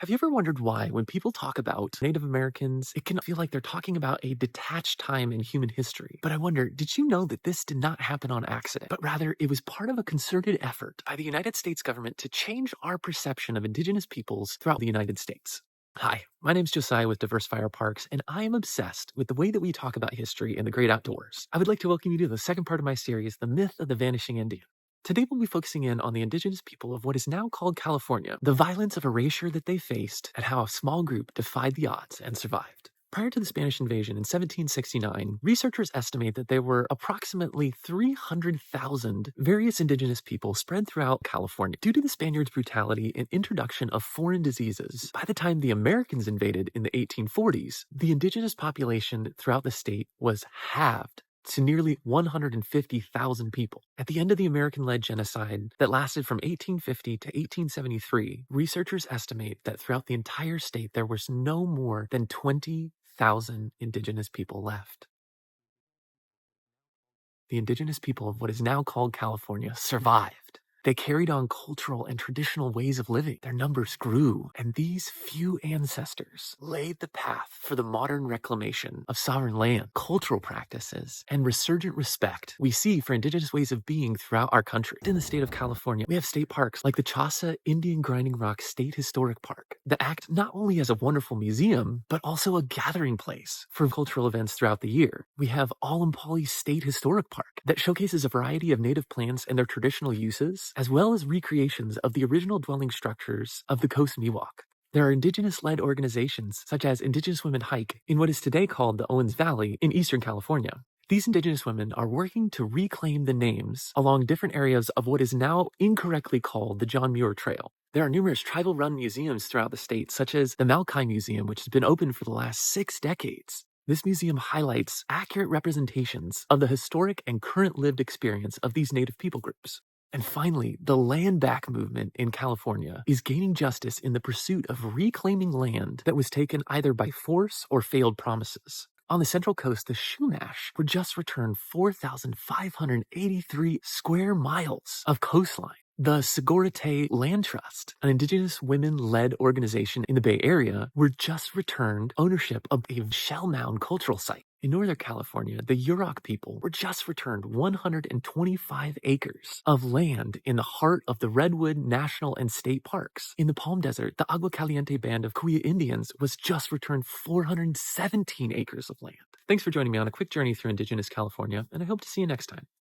Have you ever wondered why, when people talk about Native Americans, it can feel like they're talking about a detached time in human history? But I wonder, did you know that this did not happen on accident, but rather it was part of a concerted effort by the United States government to change our perception of Indigenous peoples throughout the United States? Hi, my name's Josiah with Diversifier Parks, and I am obsessed with the way that we talk about history and the great outdoors. I would like to welcome you to the second part of my series, The Myth of the Vanishing Indian. Today we'll be focusing in on the indigenous people of what is now called California, the violence of erasure that they faced, and how a small group defied the odds and survived. Prior to the Spanish invasion in 1769, researchers estimate that there were approximately 300,000 various indigenous people spread throughout California. Due to the Spaniards' brutality and introduction of foreign diseases, by the time the Americans invaded in the 1840s, the indigenous population throughout the state was halved to nearly 150,000 people. At the end of the American-led genocide that lasted from 1850 to 1873, researchers estimate that throughout the entire state there was no more than 20,000 indigenous people left. The indigenous people of what is now called California survived. They carried on cultural and traditional ways of living. Their numbers grew, and these few ancestors laid the path for the modern reclamation of sovereign land, cultural practices, and resurgent respect we see for indigenous ways of being throughout our country. In the state of California, we have state parks like the Chasa Indian Grinding Rock State Historic Park that act not only as a wonderful museum, but also a gathering place for cultural events throughout the year. We have Allampally State Historic Park that showcases a variety of native plants and their traditional uses, as well as recreations of the original dwelling structures of the Coast Miwok. There are indigenous-led organizations such as Indigenous Women Hike in what is today called the Owens Valley in Eastern California. These indigenous women are working to reclaim the names along different areas of what is now incorrectly called the John Muir Trail. There are numerous tribal-run museums throughout the state, such as the Malkai Museum, which has been open for the last 6 decades. This museum highlights accurate representations of the historic and current lived experience of these native people groups. And finally, the land back movement in California is gaining justice in the pursuit of reclaiming land that was taken either by force or failed promises. On the Central Coast, the Chumash were just returned 4,583 square miles of coastline. The Segurite Land Trust, an indigenous women-led organization in the Bay Area, were just returned ownership of a shell mound cultural site. In Northern California, the Yurok people were just returned 125 acres of land in the heart of the Redwood National and State Parks. In the Palm Desert, the Agua Caliente Band of Kuya Indians was just returned 417 acres of land. Thanks for joining me on a quick journey through Indigenous California, and I hope to see you next time.